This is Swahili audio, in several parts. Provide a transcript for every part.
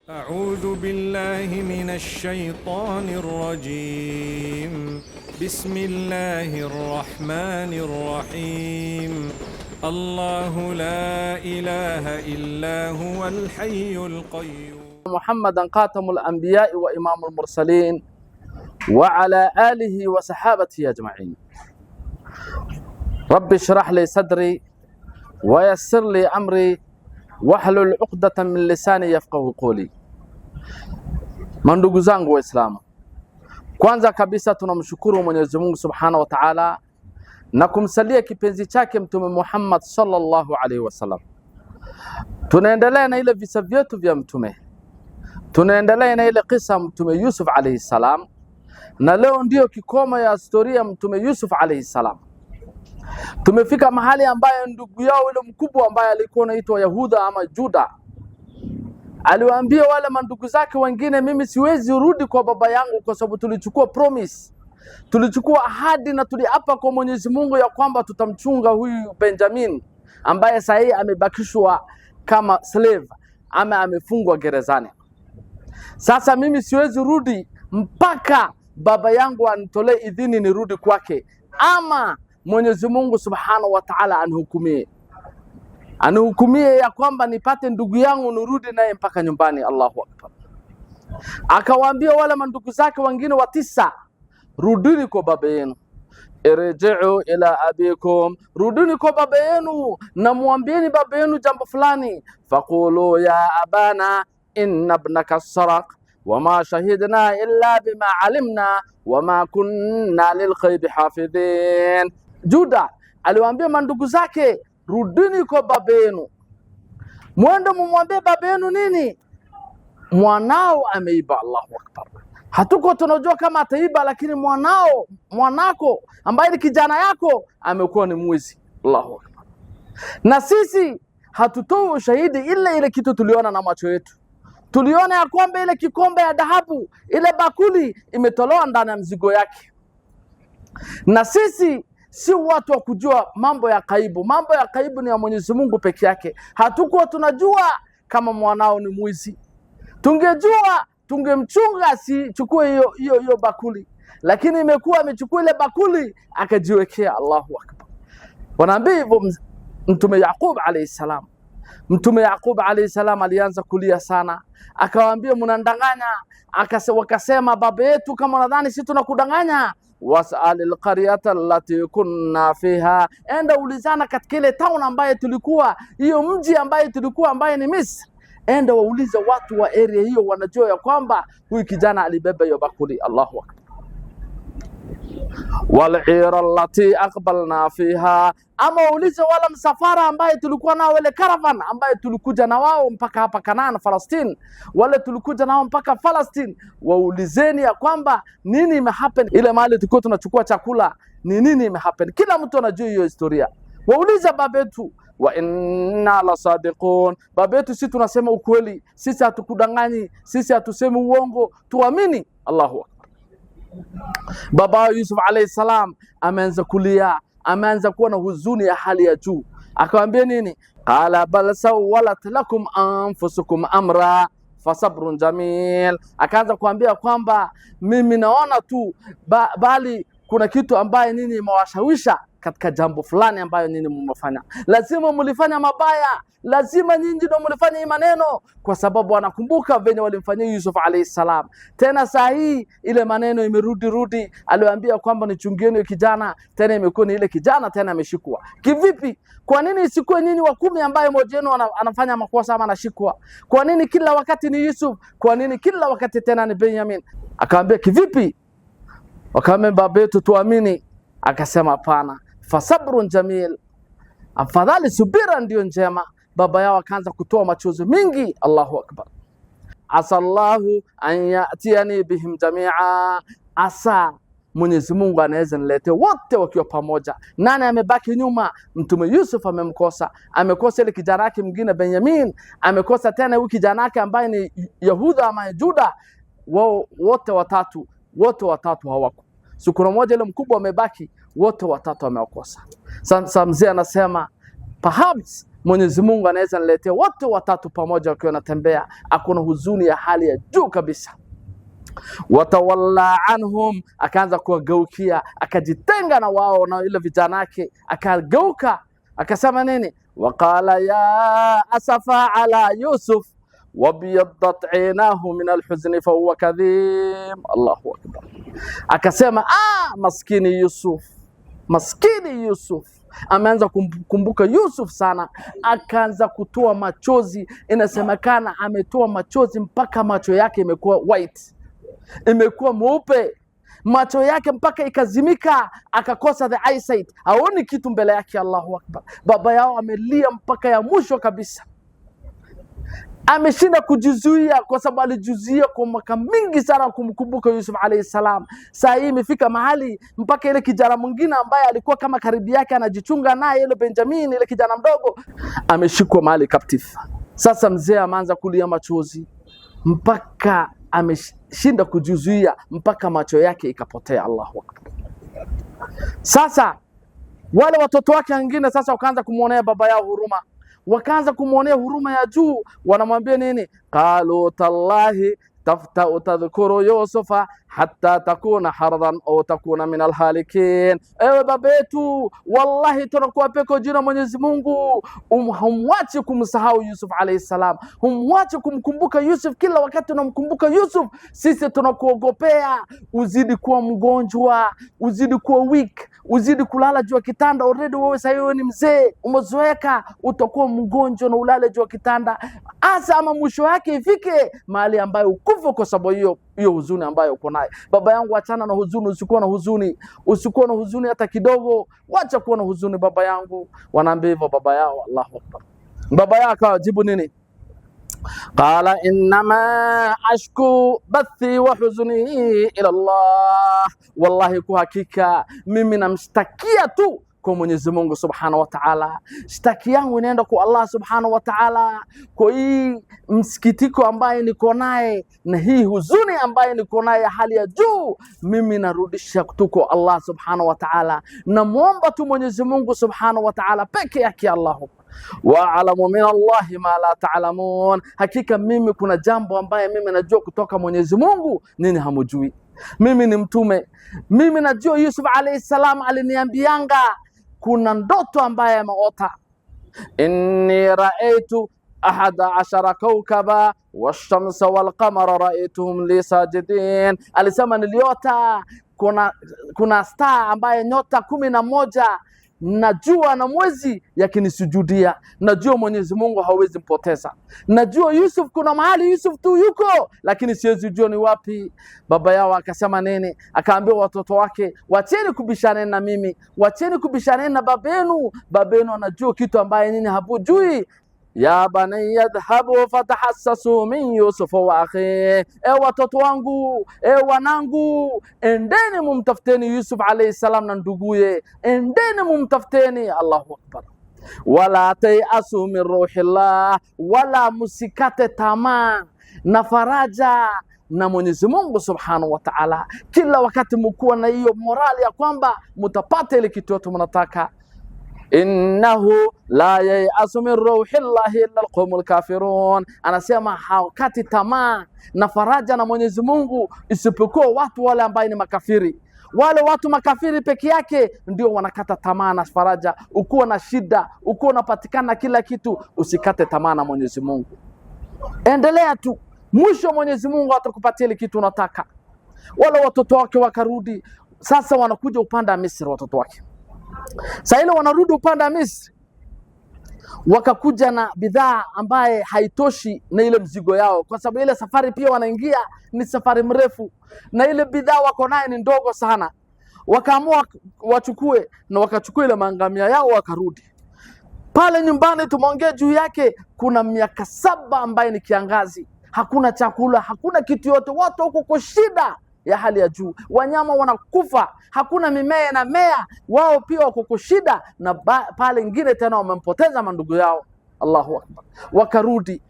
أعوذ بالله من الشيطان الرجيم. بسم الله الرحمن الرحيم. الله لا إله إلا هو الحي القيوم. محمدا خاتم الأنبياء وإمام المرسلين وعلى آله وصحابته أجمعين. رب اشرح لي صدري ويسر لي أمري wahlul uqdatan min lisani yafqahu qawli. Mandugu zangu Waislamu, kwanza kabisa tunamshukuru Mwenyezi Mungu Subhanahu wa Ta'ala na kumsalia kipenzi chake Mtume Muhammad sallallahu alaihi wasallam. Tunaendelea na ile visa vyetu vya mtume, tunaendelea na ile kisa Mtume Yusuf alaihi salam, na leo ndio kikomo ya historia Mtume Yusuf alaihi salam. Tumefika mahali ambaye ndugu yao ile mkubwa ambaye alikuwa anaitwa Yahuda ama Juda aliwaambia wale mandugu zake wengine, mimi siwezi rudi kwa baba yangu kwa sababu tulichukua promise, tulichukua ahadi na tuliapa kwa Mwenyezi Mungu ya kwamba tutamchunga huyu Benjamin ambaye sasa amebakishwa kama slave ama amefungwa gerezani. Sasa mimi siwezi rudi mpaka baba yangu anitolee idhini nirudi kwake, ama Mwenyezi Mungu Subhanahu wa Ta'ala anihukumie ya kwamba nipate ndugu yangu nirudi naye mpaka nyumbani. Allahu Akbar. Akawaambia wale mandugu zake wengine wa 9, rudini kwa baba yenu, irji'u ila abikum, rudini kwa baba yenu na muambieni baba yenu jambo fulani. Faqulu ya abana inna ibnaka saraq wama shahidna illa bima alimna wama kunna lilghaibi hafidhin. Juda aliwaambia mandugu zake, rudini kwa baba yenu, mwende mumwambie baba yenu nini? Mwanao ameiba. Allahu Akbar. Hatuko tunajua kama ataiba, lakini mwanako ambaye ni kijana yako amekuwa ni mwizi. Allahu Akbar. Na sisi hatutoi ushahidi ile kitu tuliona na macho yetu. Tuliona ya kwamba ile kikombe ya dhahabu, ile bakuli imetolewa ndani ya mzigo yake. Na sisi si watu wa kujua mambo ya kaibu. Mambo ya kaibu ni ya Mwenyezi Mungu peke yake. Hatukuwa tunajua kama mwanao ni mwizi. Tungejua tungemchunga sichukue hiyo bakuli, lakini imekuwa amechukua ile bakuli akajiwekea. Allahu Akbar. Wanaambia hivyo Mtume Yaqub alayhi salam. Mtume Yaqub alayhi salam alianza kulia sana, akawaambia mnandanganya. Wakasema baba yetu, kama nadhani sisi tunakudanganya, was'alil qaryata allati kunna fiha, enda ulizana katika ile town ambaye tulikuwa, hiyo mji ambaye tulikuwa ambaye ni Misri, enda waulize watu wa area hiyo, wanajua ya kwamba huyu kijana alibeba hiyo bakuli. Allahu Akbar. Wal'ira allati aqbalna fiha, ama waulize wala msafara ambaye tulikuwa nao, wale caravan ambaye tulikuja na wao mpaka hapa Kanaan Palestine, wale tulikuja nao mpaka Palestine, waulizeni ya kwamba nini imehappen ile mahali tulikuwa tunachukua chakula, ni nini imehappen. Kila mtu anajua hiyo historia. Waulize baba yetu, wa inna la sadiqun, baba yetu sisi tunasema ukweli, sisi hatukudanganyi, sisi hatusemi uongo, tuamini. Allahu Akbar. Baba Yusuf alayhi salam ameanza kulia, ameanza kuwa na huzuni ya hali ya juu. Akawaambia nini? Qala bal sawalat lakum anfusukum amra fasabrun jamil. Akaanza kuambia kwamba mimi naona tu bali kuna kitu ambaye nini imewashawisha katika jambo fulani ambayo nini mmefanya. Lazima mlifanya mabaya, lazima nyinyi ndio mlifanya hii maneno, kwa sababu anakumbuka venye walimfanyia Yusuf alayhi salam. Tena saa hii ile maneno imerudi, aliwaambia kwamba nichungieni kijana, tena imekuwa ni ile kijana tena ameshikwa. Kivipi? Kwa nini isikuwe nyinyi wa 10 ambaye mmoja wenu anafanya makosa ama anashikwa? Kwa nini kila wakati ni Yusuf? Kwa nini kila wakati tena ni Benjamin? Akaambia kivipi? Wakaambia baba yetu tuamini. Akasema hapana, fasabrun jamil, afadhali subira ndio njema. Baba yao akaanza kutoa machozi mingi. Allahu Akbar. Asallahu an yatiani bihim jamia, asa Mwenyezi Mungu anaweza nilete wote wakiwa pamoja. Nani amebaki nyuma? Mtume Yusuf amemkosa, amekosa ile kijana yake mwingine Benjamin, amekosa tena huyu kijana yake ambaye ni Yahuda ama Juda. Wao wote watatu hawako. Kuna mmoja ile mkubwa amebaki, wote watatu wameokosa. Sasa mzee anasema perhaps Mwenyezi Mungu anaweza niletea wote watatu pamoja wakiwa wanatembea, akuna huzuni ya hali ya juu kabisa. Watawalla anhum, akaanza kuwageukia, akajitenga na wao na ile vijana yake, akageuka akasema nini? Waqala ya asafa ala Yusuf wabiyaddat aynahu min alhuzni fahuwa kadhim. Allahu akbar. Akasema maskini Yusuf, maskini Yusuf. Ameanza kumkumbuka Yusuf sana, akaanza kutoa machozi. Inasemekana ametoa machozi mpaka macho yake imekuwa white, imekuwa mweupe, macho yake mpaka ikazimika, akakosa the eyesight, haoni kitu mbele yake. Allahu akbar. Baba yao amelia mpaka ya mwisho kabisa, ameshinda kujizuia kwa sababu alijizuia kwa mwaka mingi sana kumkumbuka Yusuf alayhi salam. Saa hii imefika mahali mpaka ile kijana mwingine ambaye alikuwa kama karibu yake anajichunga naye, ile Benjamin, ile kijana mdogo, ameshikwa mahali captive. Sasa mzee ameanza kulia machozi mpaka ameshinda kujizuia mpaka macho yake ikapotea. Allahu akbar. Sasa wale watoto wake wengine sasa wakaanza kumuonea baba yao huruma, wakaanza kumuonea huruma ya juu. Wanamwambia nini? Qalu tallahi tadhkuru Yusufa hatta takuna hardan au takuna min alhalikin. Ewe baba yetu, wallahi tunakuwa peko jina Mwenyezi Mungu, humwachi kumsahau Yusuf alayhi salam, humwachi kumkumbuka Yusuf. Kila wakati unamkumbuka Yusuf, sisi tunakuogopea uzidi kuwa mgonjwa, uzidi kuwa weak, uzidi kulala juu ya kitanda. Already wewe sasa wewe ni mzee, umezoeka, utakuwa mgonjwa na ulale juu ya kitanda. Asa ama mwisho yake ifike mahali ambayo ukufa kwa sababu hiyo huzuni ambayo uko nayo. Baba yangu, achana na huzuni, usikuwa na huzuni, usikuwa na huzuni hata kidogo, wacha kuwa na huzuni baba yangu. Wanaambia hivyo baba yao. Allahu akbar. Baba yao akajibu nini? Qala innama ashku bathi wa huzni ila Allah, wallahi kwa hakika mimi namshtakia tu kwa Mwenyezi Mungu Subhanahu wa Ta'ala. Shtaki yangu inaenda kwa Allah Subhanahu wa Ta'ala, kwa hii msikitiko ambaye niko naye na hii huzuni ambaye niko naye hali ya juu, mimi narudisha kutoka Allah Subhanahu wa Ta'ala. Namuomba tu Mwenyezi Mungu Subhanahu wa Ta'ala peke yake. Allahu wa'alamu min Allahi ma la ta'lamun, hakika mimi kuna jambo ambaye mimi najua kutoka Mwenyezi Mungu nini hamujui. Mimi ni mtume, mimi najua Yusuf alayhi salam aliniambianga kuna ndoto ambaye ameota, inni ra'aytu 11 kawkaba wash-shamsa wal-qamara ra'aytuhum li sajidin. Alisema niliota kuna star ambaye nyota 11 na jua na mwezi yakinisujudia. Najua Mwenyezi Mungu hawezi mpoteza. Najua Yusuf kuna mahali Yusuf tu yuko, lakini siwezi jua ni wapi. Baba yao akasema nini? Akaambia watoto wake, wacheni kubishana na mimi, wacheni kubishana na babenu. Babenu anajua kitu ambaye nini habujui. Ya bani yadhhabu fatahassasu min Yusuf wa akhi, watoto wangu, wanangu, endeni mumtafuteni Yusuf alayhi salam na nduguye, endeni mumtafuteni. Allahu akbar. Wala tayasu min ruhillah, wala musikate tamaa na faraja na Mwenyezi Mungu Subhanahu wa Ta'ala. Kila wakati mkuwa na hiyo morali ya kwamba mtapata ile kitu yote mnataka. Innahu la yayasu min ruhillahi illa alqawmul kafirun, anasema hawakati tamaa na faraja na Mwenyezi Mungu isipokuwa watu wale ambao ni makafiri. Wale watu makafiri peke yake ndio wanakata tamaa na faraja. Ukiwa na shida, ukiwa unapatikana kila kitu, usikate tamaa na Mwenyezi Mungu, endelea tu, mwisho Mwenyezi Mungu atakupatia ile kitu unataka. Wale watoto wake wakarudi, sasa wanakuja upande wa Misri. Watoto wake sasa ile wanarudi upande wa Misri, wakakuja na bidhaa ambaye haitoshi na ile mzigo yao, kwa sababu ile safari pia wanaingia ni safari mrefu na ile bidhaa wako naye ni ndogo sana. Wakaamua wachukue na wakachukua ile mangamia yao wakarudi. Pale nyumbani tumeongea juu yake, kuna miaka 7 ambaye ni kiangazi, hakuna chakula, hakuna kitu yote, watu wako kwa shida ya hali ya juu, wanyama wanakufa, hakuna mimea na mea, wao pia wako kwa shida, na pale ingine tena wamempoteza mandugu yao. Allahu akbar. Wakarudi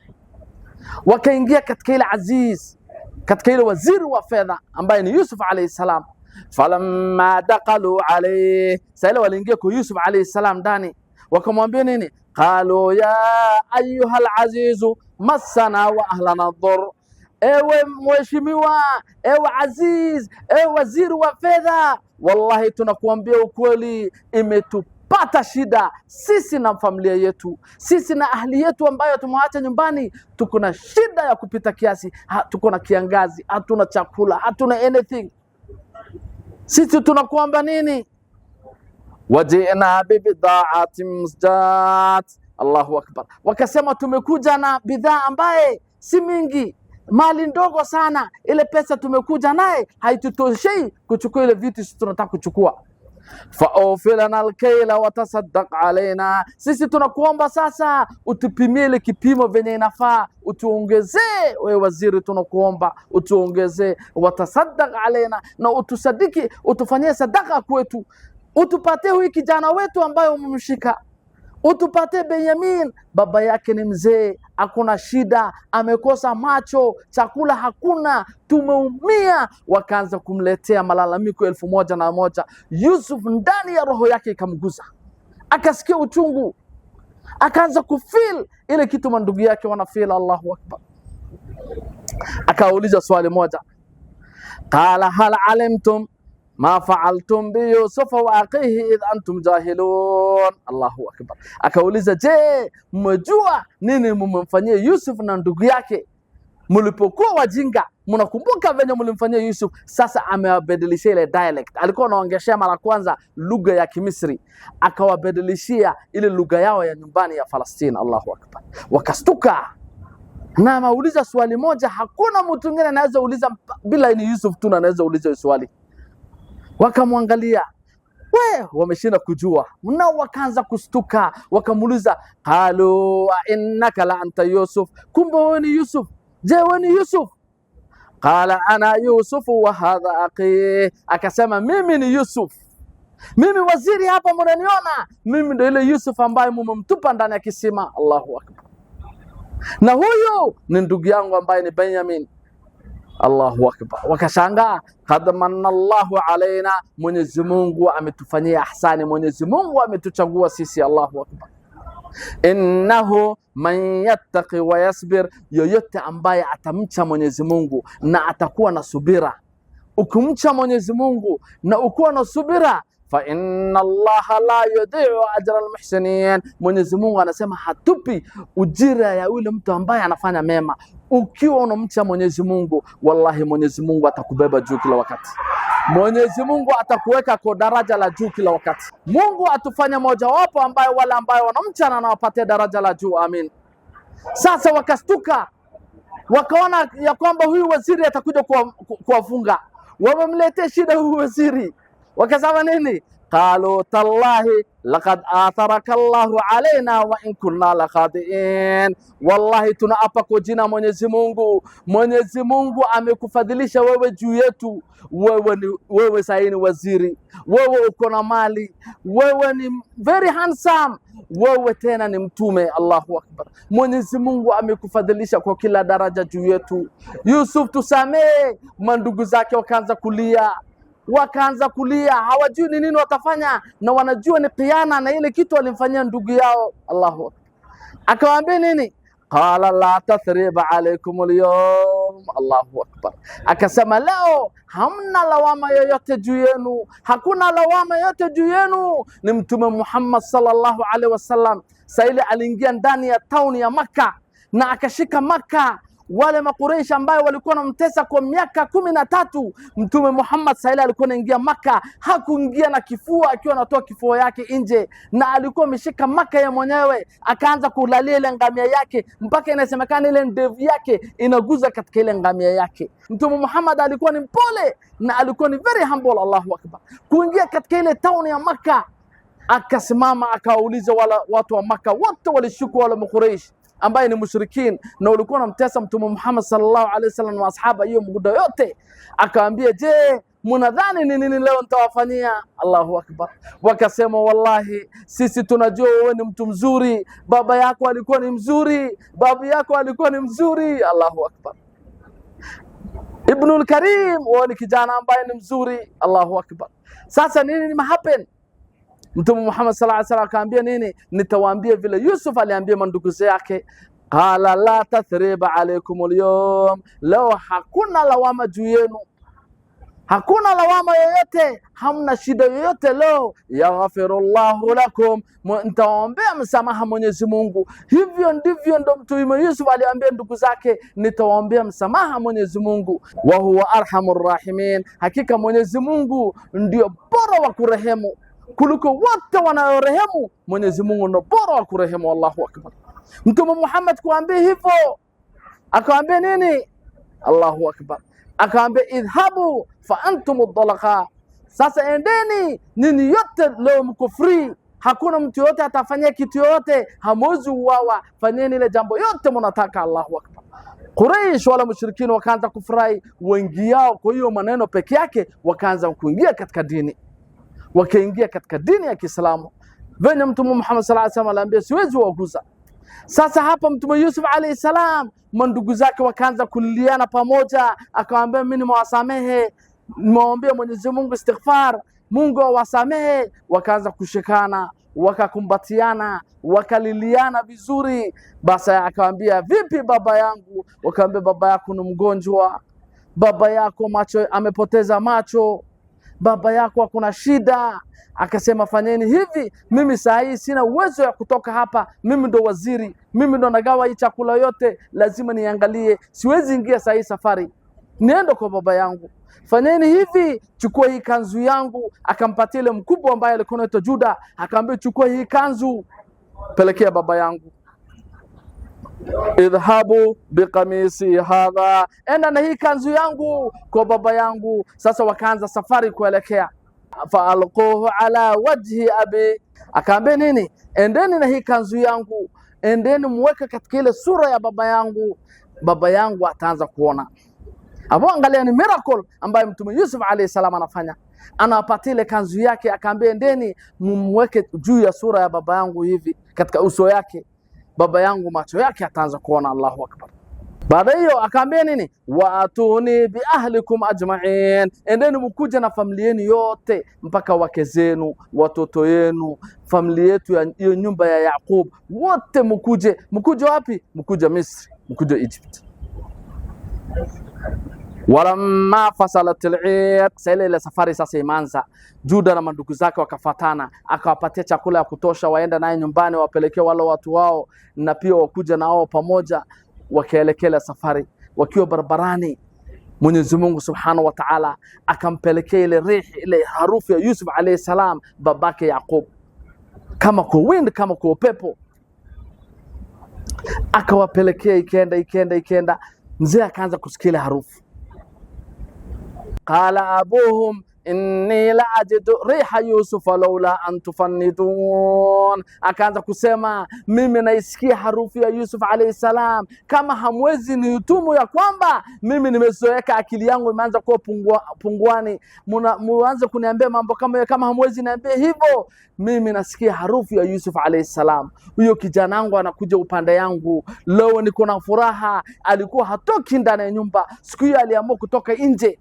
wakaingia katika ile aziz, katika ile waziri wa fedha ambaye ni Yusuf alayhi salam. Falamma daqalu alayhi, sasa waliingia kwa Yusuf alayhi salam ndani, wakamwambia nini? qalu ya ayuha alazizu massana wa ahlana dhur, ewe mheshimiwa, ewe aziz, ewe waziri wa fedha, wallahi tunakuambia ukweli, imetupata shida sisi na familia yetu, sisi na ahli yetu ambayo tumewaacha nyumbani. Tuko na shida ya kupita kiasi, tuko na kiangazi, hatuna chakula, hatuna anything. Sisi tunakuomba nini? Wajina bibidaatin musjat. Allahu akbar. Wakasema tumekuja na bidhaa ambaye si mingi, mali ndogo sana, ile pesa tumekuja naye haitutoshei kuchukua ile vitu sisi tunataka kuchukua. Faufilana alkaila watasaddaq alaina, sisi tunakuomba sasa utupimie ile kipimo venye inafaa, utuongezee. Wewe waziri, tunakuomba utuongezee, watasaddaq alaina, na utusadiki, utufanyie sadaka kwetu, utupatie huyu kijana wetu ambaye umemshika, utupatie Benyamin, baba yake ni mzee, hakuna shida, amekosa macho, chakula hakuna, tumeumia. Wakaanza kumletea malalamiko 1001. Yusuf ndani ya roho yake ikamgusa, akasikia uchungu, akaanza kufeel ile kitu mandugu yake wanafeel. Allahu akbar. Akauliza swali moja, qala hal alimtum ma fa'altum bi Yusuf wa akhihi idh antum jahilun. Allahu akbar. Akauliza, je, mmejua nini mmemfanyia Yusuf na ndugu yake mlipokuwa wajinga? Mnakumbuka venye mlimfanyia Yusuf? Sasa amewabadilishia ile dialect. Alikuwa anaongea mara kwanza lugha ya Kimisri, akawabadilishia ile lugha yao ya nyumbani ya Palestina. Allahu akbar. Wakastuka na ameuliza swali moja, hakuna mtu mwingine anaweza uliza bila ni Yusuf tu anaweza uliza swali. Wakamwangalia, wameshinda kujua, nao wakaanza kustuka, wakamuuliza, qalu innaka la anta Yusuf, kumbe wewe ni Yusuf? Je, wewe ni Yusuf? Qala ana Yusuf wa hadha akhi, akasema mimi ni Yusuf, mimi waziri hapa mnaniona, mimi ndio ile Yusuf ambaye mmemtupa ndani ya kisima. Allahu akbar. Na huyo ni ndugu yangu ambaye ni Benyamin. Allahu akbar. Wakashangaa, qad manna Allahu alaina, Mwenyezi Mungu ametufanyia ihsani, Mwenyezi Mungu ametuchagua sisi. Allahu akbar. Innahu man yattaqi wa yasbir, yoyote ambaye atamcha Mwenyezi Mungu na atakuwa na subira. Ukimcha Mwenyezi Mungu na ukuwa na subira, fa inna Allaha la yudhi'u ajra almuhsinin, Mwenyezi Mungu anasema hatupi ujira ya yule mtu ambaye anafanya mema. Ukiwa unamcha Mwenyezi Mungu, wallahi Mwenyezi Mungu atakubeba juu kila wakati. Mwenyezi Mungu atakuweka kwa daraja la juu kila wakati. Mungu atufanye moja wapo ambaye wale ambaye wanamcha na anawapatia daraja la juu. Amin. Sasa wakastuka, wakaona ya kwamba huyu waziri atakuja kuwafunga. Wamemletea shida huyu waziri. Wakasema nini? Qalu tallahi laqad atharaka Allahu alaina wa in kunna laqadiin, wallahi tunaapa kwa jina Mwenyezi Mungu, Mwenyezi Mungu amekufadhilisha wewe juu yetu. Wewe sasa ni waziri, wewe uko na mali, wewe ni very handsome, wewe tena ni mtume. Allahu akbar. Mwenyezi Mungu amekufadhilisha kwa kila daraja juu yetu. Yusuf, tusamee. Mandugu zake wakaanza kulia, hawajui ni nini watafanya, na wanajua ni khiana na ile kitu walimfanyia ndugu yao. Allahu akbar. Akawaambia nini? Qala la tathriba alaykum alyawm. Allahu akbar. Akasema leo hamna lawama yoyote juu yenu, hakuna lawama yoyote juu yenu. Ni Mtume Muhammad sallallahu alaihi wasallam saili aliingia ndani ya tauni ya Makka na akashika Makka. Wale makureishi ambayo walikuwa wanamtesa kwa miaka 13, Mtume Muhammad saili alikuwa anaingia Makka, hakuingia na kifua akiwa anatoa kifua yake nje, na alikuwa ameshika Makka ya mwenyewe, akaanza kulalia ile ngamia yake mpaka inasemekana ile ndevu yake inaguza katika ile ngamia yake. Mtume Muhammad alikuwa ni mpole na alikuwa ni very humble. Allahu akbar. Kuingia katika ile town ya Makka, akasimama akauliza wala watu wa Makka wote walishuku wale makureishi ambaye ni mushrikin na walikuwa wanamtesa Mtume Muhammad sallallahu alaihi wasallam na ashaba hiyo muda yote. Akaambia, je, mnadhani ni nini leo nitawafanyia? Allahu akbar. Wakasema, wallahi sisi tunajua wewe ni mtu mzuri, baba yako alikuwa ni mzuri, babu yako alikuwa ni mzuri. Allahu akbar. Ibnul Karim, wewe ni kijana ambaye ni mzuri. Allahu akbar. Sasa nini happen? Mtume Muhammad sallallahu alaihi wasallam akaambia nini? Nitawaambia vile Yusuf aliambia mandugu zake, qala la tathriba alaykum alyawm, leo hakuna lawama juu yenu, hakuna lawama yoyote, hamna shida yoyote leo. Yaghfirullahu lakum, nitawaombea msamaha Mwenyezi Mungu. Hivyo ndivyo ndo Mtume Yusuf aliambia ndugu zake, nitawaombea msamaha Mwenyezi Mungu. Wa huwa arhamur rahimin, hakika Mwenyezi Mungu ndio bora wa kurehemu kuliko wote wanaorehemu. Mwenyezi Mungu ndio bora wa kurehemu. Allahu akbar. Mtume Muhammad kuambia hivyo, akaambia nini? Allahu akbar. Akaambia idhabu fa antum ad-dalaqa, sasa endeni nini yote leo mko free, hakuna mtu yote atafanyia kitu yote, hamwezi uwawa, fanyeni ile jambo yote mnataka. Allahu akbar. Quraysh wala mushrikini wakaanza kufurahi, wengi yao kwa hiyo maneno peke yake wakaanza kuingia katika dini, wakaingia katika dini ya Kiislamu. Venye Mtume Muhammad sallallahu alaihi wasallam aliambia siwezi waguza. Sasa hapa Mtume Yusuf alayhi salam mandugu zake wakaanza kuliliana pamoja, akawaambia mimi nimewasamehe, nimeombea Mwenyezi Mungu istighfar, Mungu awasamehe. Wakaanza kushikana, wakakumbatiana, wakaliliana vizuri. Basi akawaambia vipi baba yangu? Wakaambia baba yako ni mgonjwa, baba yako macho amepoteza macho, baba yako hakuna shida. Akasema fanyeni hivi, mimi saa hii sina uwezo ya kutoka hapa, mimi ndo waziri, mimi ndo nagawa hii chakula yote, lazima niangalie, siwezi ingia saa hii safari, niende kwa baba yangu. Fanyeni hivi, chukua hii kanzu yangu. Akampatia ile mkubwa ambaye alikuwa anaitwa Juda, akamwambia chukua hii kanzu, pelekea baba yangu. Idhabu biqamisi hadha, enda na hii kanzu yangu kwa baba yangu. Sasa wakaanza safari kuelekea. Faalquhu ala wajhi abi, akaambia nini? Endeni na hii kanzu yangu, endeni muweke katika ile sura ya baba yangu, baba yangu ataanza kuona. Hapo angalia ni miracle ambayo Mtume Yusuf alayhi salam anafanya, anapatia ile kanzu yake, akaambia endeni mumweke juu ya sura ya baba yangu hivi katika uso yake, baba yangu macho yake ataanza kuona. Allahu akbar. Baada hiyo akaambia nini? Waatuni bi ahlikum ajma'in, endeni mkuje na familia yenu yote, mpaka wake zenu, watoto yenu, familia yetu ya hiyo nyumba ya Yaqub wote mkuje. Mkuje wapi? Mkuje Misri, mkuje Egypt. Walamma fasalat al-eid, sasa ile safari sasa imeanza. Juda na mandugu zake wakafatana, akawapatia chakula ya kutosha, waenda naye nyumbani, wapelekea wale watu wao, na pia wakuja nao pamoja. Wakaelekea safari, wakiwa barabarani Mwenyezi Mungu Subhanahu wa Ta'ala akampelekea ile rihi, ile harufu ya Yusuf alayhi salam babake Yaqub, kama kwa wind, kama kwa upepo, akawapelekea. Ikenda mzee akaanza kusikia ile harufu. Qala abuhum inni la ajidu riha Yusuf laula an tufannidun, akaanza kusema mimi naisikia harufu ya Yusuf alayhi salam, kama hamwezi nihutumu ya kwamba mimi nimezoeka, akili yangu imeanza kuwa punguani, muanze kuniambia mambo kama hamwezi niambia hivyo. Mimi nasikia harufu ya Yusuf alayhi salam, huyo kijana wangu anakuja upande yangu, leo niko na furaha. Alikuwa hatoki ndani ya nyumba, siku hiyo aliamua kutoka nje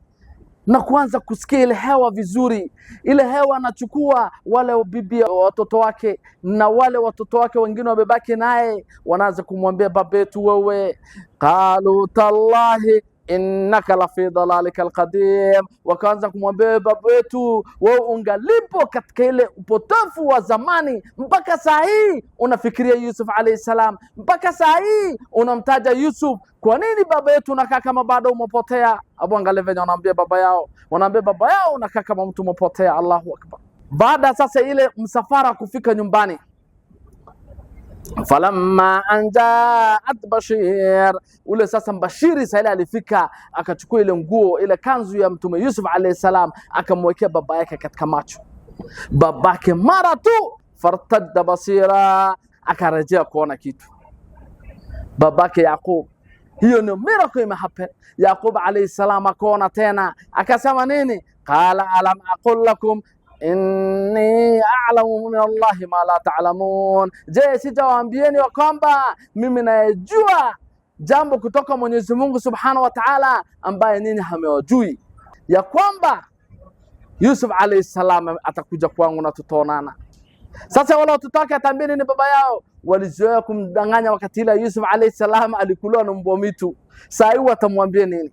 na kuanza kusikia ile hewa vizuri. Ile hewa anachukua wale bibi watoto wake, na wale watoto wake wengine wabebaki naye, wanaanza kumwambia babetu wewe, qalu tallahi innaka la fi dalalika alqadim, wakaanza kumwambia babetu wewe ungalipo katika ile upotofu wa zamani, mpaka saa hii unafikiria Yusuf alayhi salam, mpaka saa hii unamtaja Yusuf. Kwa nini baba yetu unakaa kama bado umepotea? Abu angalia venye wanaambia baba yao, unakaa kama mtu umepotea. Allahu akbar. Baada sasa ile msafara kufika nyumbani, falamma anjaat Bashir, ule sasa Bashiri sasa alifika, akachukua ile nguo, ile kanzu ya Mtume Yusuf alayhi salam, akamwekea baba yake katika macho. Babake mara tu fartadda basira, akarejea kuona kitu. Babake Yaqub, hiyo ni miracle imehappen. Yaqub alayhi salam akaona tena, akasema nini? Qala alam aqul lakum inni a'lamu min Allahi ma la ta'lamun, je, sitawaambieni kwamba mimi najua jambo kutoka Mwenyezi Mungu Subhanahu wa Ta'ala ambaye nini hamewajui, ya kwamba Yusuf alayhi salam atakuja kwangu na tutaonana. Sasa wala watoto wake atambie nini baba yao? Walizoea kumdanganya wakati ile Yusuf alayhi salam alikuliwa na mbwa mwitu. Sasa hivi watamwambia nini?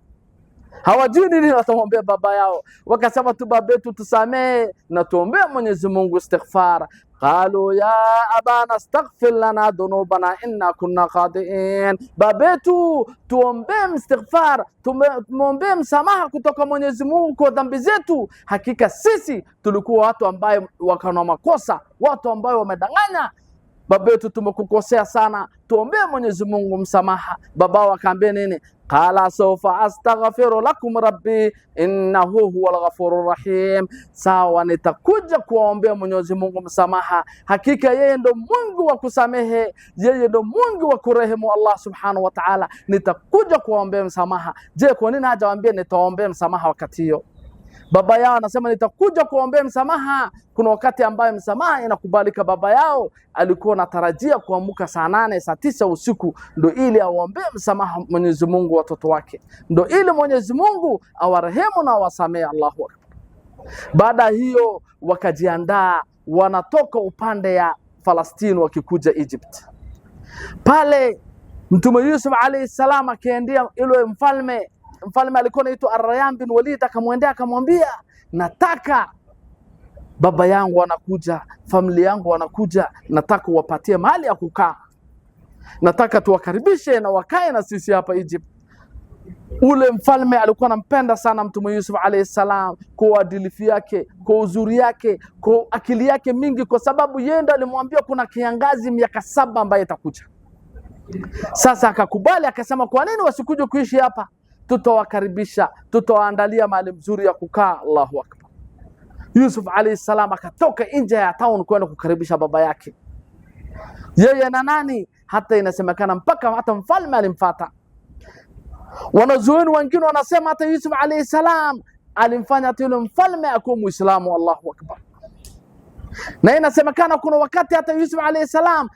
Hawajui nini watamwambia baba yao. Wakasema tu baba yetu tusamee na tuombee Mwenyezi Mungu istighfar. Qalu ya abana astaghfir lana dhunubana inna kunna khati'in. Baba yetu tuombee istighfar, tumuombee msamaha kutoka Mwenyezi Mungu kwa dhambi zetu. Hakika sisi tulikuwa watu ambao wakana makosa, watu ambao wamedanganya. Baba yetu tumekukosea sana, tuombee Mwenyezi Mungu msamaha. Baba wakaambia nini? Qala sawfa astaghfiru lakum rabbi innahu huwal ghafurur rahim. Sawa, nitakuja kuombea Mwenyezi Mungu msamaha, hakika yeye ndo Mungu wa kusamehe, yeye ndo Mungu wa kurehemu. Allah subhanahu wa ta'ala, nitakuja kuombea msamaha. Je, kwa nini hajawaambia nitaombea msamaha wakati hiyo? Baba yao anasema nitakuja kuombea msamaha. Kuna wakati ambaye msamaha inakubalika. Baba yao alikuwa anatarajia kuamka saa 8 saa 9 usiku ndo ili aombee msamaha Mwenyezi Mungu watoto wake, ndo ili Mwenyezi Mungu awarehemu na awasamehe. Allahu Akbar. Baada hiyo wakajiandaa, wanatoka upande ya Palestina wakikuja Egypt. Pale Mtume Yusuf alayhi salam akaendea ile mfalme alikuwa anaitwa Ar-Rayyan bin Walid, akamwendea akamwambia, nataka baba yangu anakuja, familia yangu wanakuja, nataka wapatie mahali ya kukaa, nataka tuwakaribishe na wakae na sisi hapa Egypt. Ule mfalme alikuwa anampenda sana Mtume Yusuf alayhi salam kwa uadilifu yake, kwa uzuri yake, kwa akili yake mingi, kwa sababu yeye ndo alimwambia kuna kiangazi miaka 7 ambaye itakuja. Sasa akakubali, akasema kwa nini wasikuje kuishi hapa? Tutawakaribisha, tutawaandalia mahali mzuri ya kukaa. Allahu Akbar. Yusuf alayhi salam akatoka nje ya town kwenda kukaribisha baba yake, yeye na nani, hata inasemekana mpaka hata mfalme alimfuata. Wanazuoni wengine wanasema hata Yusuf alayhi salam alimfanya hata yule mfalme akuwe Muislamu. Allahu Akbar. Na inasemekana kuna wakati hata Yusuf alayhi salam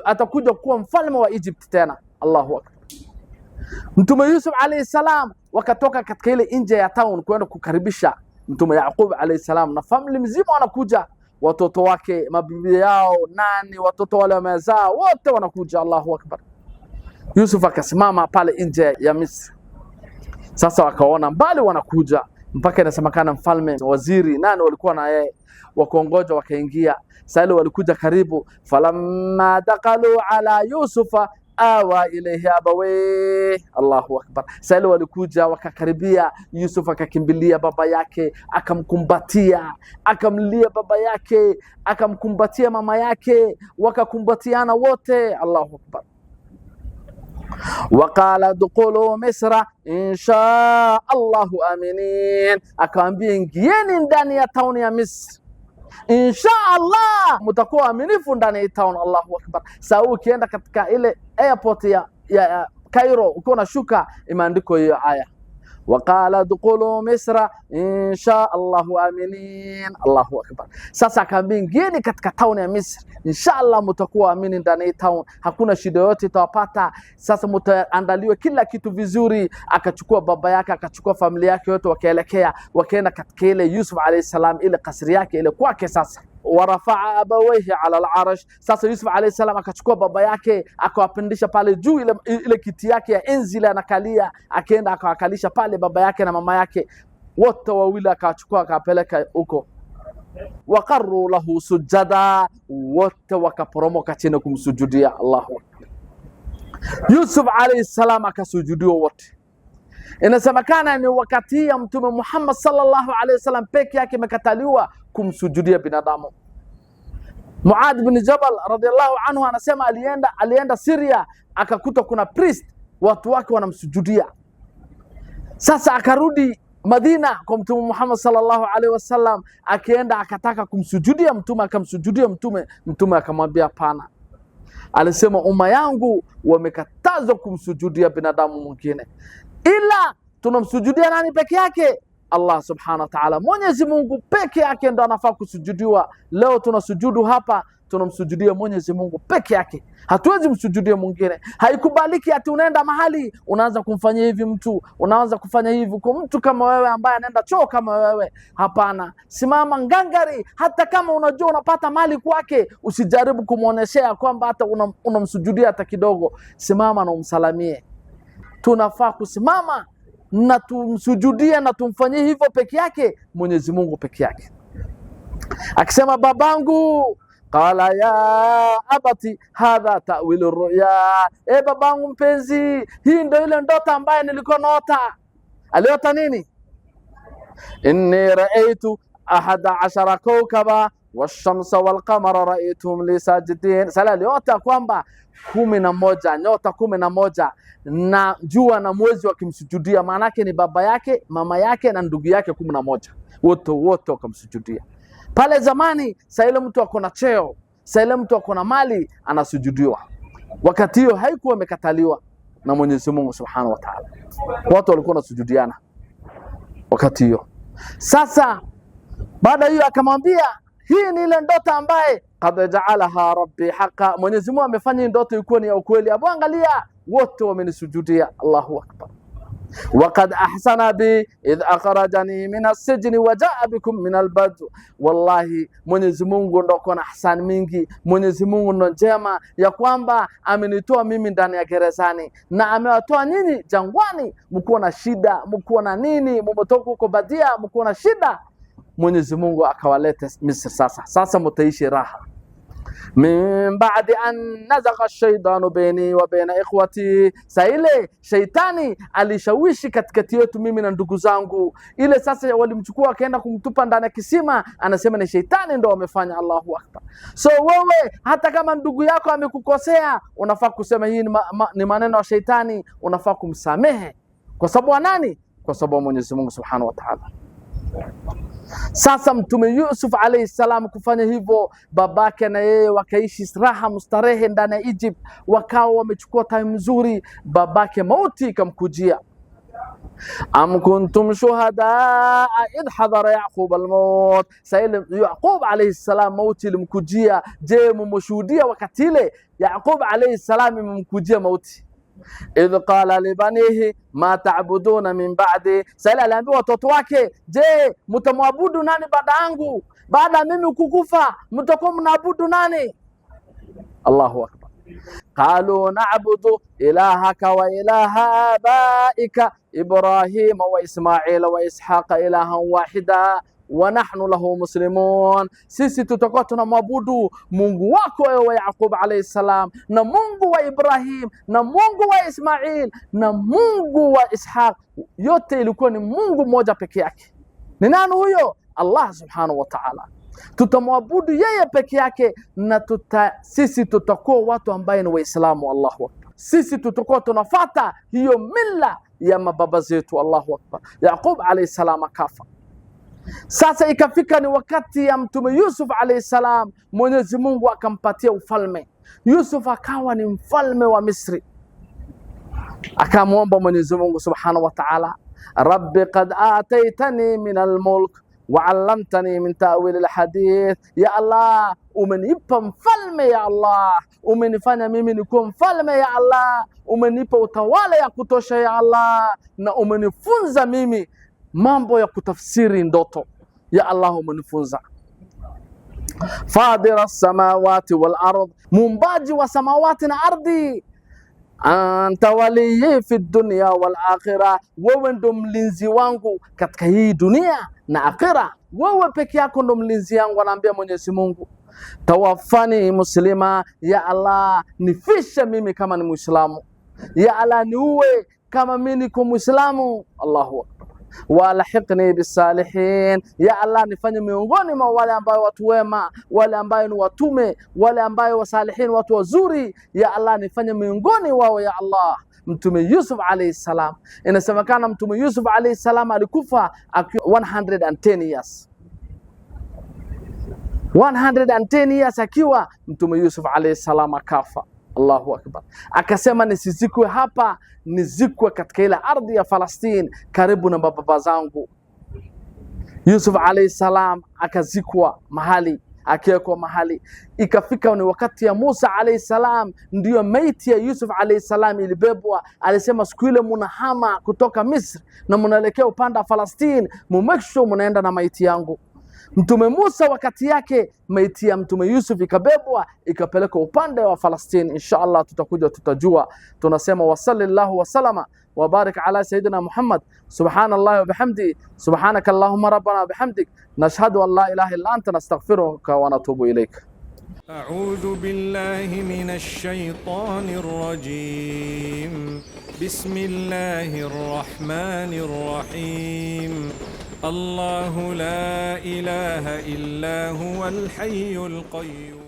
atakuja kuwa mfalme wa Egypt tena. Allahu Akbar. Mtume Yusuf alayhi salam wakatoka katika ile nje ya town kwenda kukaribisha Mtume Yaqub alayhi salam na family mzima wanakuja, watoto wake, mabibi yao, nani, watoto wale wamezaa wote wanakuja. Allahu Akbar. Yusuf akasimama pale nje ya Misri. Sasa wakaona mbali wanakuja, mpaka inasemekana mfalme, waziri, nani walikuwa na yeye, wakongoja wakaingia. Sasa walikuja karibu, falamma daqalu ala Yusufa awa ilayhi abawe. Allahu Akbar. Sasa walikuja wakakaribia Yusuf, akakimbilia baba yake, akamkumbatia, akamlia baba yake, akamkumbatia mama yake, wakakumbatiana wote. Allahu Akbar. Waqala dukhulu Misra insha Allahu aminin, akaambia ingieni ndani ya town ya Misri, insha Allah mtakuwa aminifu ndani ya town. Allahu Akbar. Sasa ukienda katika ile airport ya Cairo ukiwa unashuka, imeandikwa hiyo aya, waqala dukhulu Misra insha Allahu aminin. Allahu Akbar. Sasa akaambia ingieni katika town ya Misri, inshallah mtakuwa amini ndani ya town, hakuna shida yote itawapata. Sasa mtaandaliwa kila kitu vizuri. Akachukua baba yake, akachukua familia yake yote, wakaenda katika ile Yusuf alayhi salam ile kasri yake ile kwake. Sasa warafaa abawaihi ala al-arash. Sasa Yusuf alayhi salam akachukua baba yake akawapandisha pale juu ile kiti yake ya enzi ile anakalia, akaenda akawakalisha pale baba yake na mama yake wote wawili, akachukua akapeleka huko. Waqarru lahu sujada, wote wakaporomoka chini kumsujudia. Allahu Akbar. Yusuf alayhi salam akasujudiwa wote. Inasemekana ni wakati ya Mtume Muhammad sallallahu alayhi wasallam peke yake imekataliwa kumsujudia binadamu. Muadh bin Jabal radhiallahu anhu anasema alienda Syria, akakuta kuna priest watu wake wanamsujudia. Sasa akarudi Madina kwa Mtume Muhammad sallallahu alaihi wasallam, akienda akataka kumsujudia Mtume, akamsujudia Mtume akamwambia hapana. Alisema umma yangu wamekatazwa kumsujudia binadamu mwingine, ila tunamsujudia nani peke yake? Allah subhanahu wa ta'ala. Mwenyezi Mungu peke yake ndo anafaa kusujudiwa. Leo tunasujudu hapa, tunamsujudia Mwenyezi Mungu peke yake, hatuwezi msujudia mwingine. Haikubaliki ati unaenda mahali unaanza kumfanyia hivi mtu, unaanza kufanya hivi kwa mtu kama wewe ambaye anaenda choo kama wewe. Hapana, simama ngangari. Hata kama unajua unapata mali kwake, usijaribu kumuoneshea kwamba hata unamsujudia hata kidogo. Simama na umsalamie. Tunafaa kusimama na tumsujudie na tumfanyie hivyo peke yake Mwenyezi Mungu peke yake. Akisema babangu, qala ya abati hadha ta'wilu ruya, babangu mpenzi, hii ndio ile ndoto ambayo nilikuwa naota. Aliota nini? Inni ra'aytu 11 kawkaba wash-shamsa wal-qamara ra'aytuhum li sajidin. Sala aliota kwamba 11 nyota 11 na jua na mwezi wakimsujudia. Maana yake ni baba yake, mama yake na ndugu yake 11, wote wakamsujudia. Pale zamani sasa ile mtu akona cheo, sasa ile mtu akona mali anasujudiwa. Wakati hiyo haikuwa imekataliwa na Mwenyezi Mungu Subhanahu wa Ta'ala. Watu walikuwa wanasujudiana wakati hiyo. Sasa baada hiyo akamwambia, hii ni ile ndoto ambaye qad ja'alaha rabbi haqa, Mwenyezi Mungu amefanya ndoto ikuwe ni ya ukweli. Abu angalia, wote wamenisujudia. Allahu akbar. وقد أحسن بي إذ أخرجني من السجن وجاء بكم من البدو. Wallahi Mwenyezi Mungu ndo kona ahsan mingi. Mwenyezi Mungu ndo njema ya kwamba amenitoa mimi ndani ya gerezani na amewatoa nyinyi jangwani. Mko na shida, mko na nini, mmetoka huko Badia, mko na shida. Mwenyezi Mungu akawaleta Misri. Sasa mtaishi raha. Min ba'di an nazagha ash-shaytanu baini wa baina ikhwati, saile shaitani alishawishi katikati yetu mimi na ndugu zangu. Ile sasa walimchukua akaenda kumtupa ndani ya kisima, anasema ni shaitani ndo wamefanya. Allahu akbar. So wewe hata kama ndugu yako amekukosea, unafaa kusema hii ni maneno ya shaitani, unafaa kumsamehe. Kwa sababu nani? Kwa sababu Mwenyezi Mungu Subhanahu wa Ta'ala. Sasa Mtume Yusuf alayhi salam kufanya hivyo, babake na yeye wakaishi raha mustarehe ndani ya Egypt, wakawa wamechukua time nzuri. Babake mauti ikamkujia. Am kuntum shuhada idh hadara Yaqub al-maut, saile Yaqub alayhi salam mauti ilimkujia. Je, mumshuhudia wakati ile Yaqub alayhi salam imemkujia mauti? Idh qala li banihi ma ta'buduna min ba'di, sasa aliambiwa watoto wake, je, mtamwabudu nani baada yangu? Baada mimi kukufa mtakuwa mnaabudu nani? Allahu akbar. Qalu na'budu ilahaka wa ilaha abaika Ibrahim wa Ismail wa Ishaqa ilahan wahida wa nahnu lahu muslimun, sisi tutakuwa tunamwabudu Mungu wako wewe Yaqub alayhi salam na Mungu wa Ibrahim na Mungu wa Ismail na Mungu wa Ishaq. Yote ilikuwa ni Mungu mmoja peke yake. Ni nani huyo? Allah Subhanahu wa Ta'ala. Tutamwabudu yeye peke yake na sisi tutakuwa watu ambao ni Waislamu. Allahu akbar. Sisi tutakuwa tunafuata hiyo mila ya mababa zetu. Allahu akbar. Yaqub alayhi salam akafa. Sasa ikafika ni wakati ya Mtume Yusuf alayhi salam, Mwenyezi Mungu akampatia ufalme. Yusuf akawa ni mfalme wa Misri. Akamwomba Mwenyezi Mungu Subhanahu wa Ta'ala, Rabbi qad ataitani min al-mulk wa 'allamtani min ta'wil al-hadith. Ya Allah, umenipa mfalme ya Allah, umenifanya mimi nikuwa mfalme ya Allah, umenipa utawala ya kutosha ya Allah, na umenifunza mimi mambo ya kutafsiri ndoto ya Allah. Umenifunza. Fadira as-samawati wal ard, muumbaji wa samawati na ardhi. Anta waliyi fi dunya wal akhirah, wewe ndo mlinzi wangu katika hii dunia na akhira. Wewe peke yako ndo mlinzi yangu. Anaambia Mwenyezi Mungu, tawaffani muslima, ya Allah nifishe mimi kama ni Muislamu, ya Allah niue kama mimi niko Muislamu. Allahu akbar. Walahikni bisalihin, ya Allah nifanye miongoni mwa wale ambao watu wema, wale ambao ni watume, wale ambao wasalihin, watu wazuri. Ya Allah nifanye miongoni wao ya Allah. Mtume Yusuf alayhi salam, inasemekana Mtume Yusuf alayhi salam alikufa akiwa 110 years. 110 years akiwa Mtume Yusuf alayhi salam akafa. Allahu akbar. Akasema nisizikwe hapa, nizikwe katika ile ardhi ya Palestina karibu na baba zangu. Yusuf alayhi salam akazikwa mahali akiwekwa mahali. Ikafika ni wakati ya Musa alayhi salam, ndiyo maiti ya Yusuf alayhi salam ilibebwa. Alisema siku ile mnahama kutoka Misri na mnaelekea upande wa Palestina, make sure mnaenda na maiti yangu. Mtume Musa wakati yake maiti ya Mtume Yusuf ikabebwa ikapelekwa upande wa Palestina. Inshallah tutakuja tutajua. Tunasema wa sallallahu wa salama wa barik ala sayyidina Muhammad. Subhanallahi wa bihamdi, subhanaka Allahumma rabbana wa bihamdik, nashhadu an la ilaha illa anta, nastaghfiruka wa natubu ilayk. أعوذ بالله من الشيطان الرجيم. بسم الله الرحمن الرحيم. الله لا إله إلا هو الحي القيوم.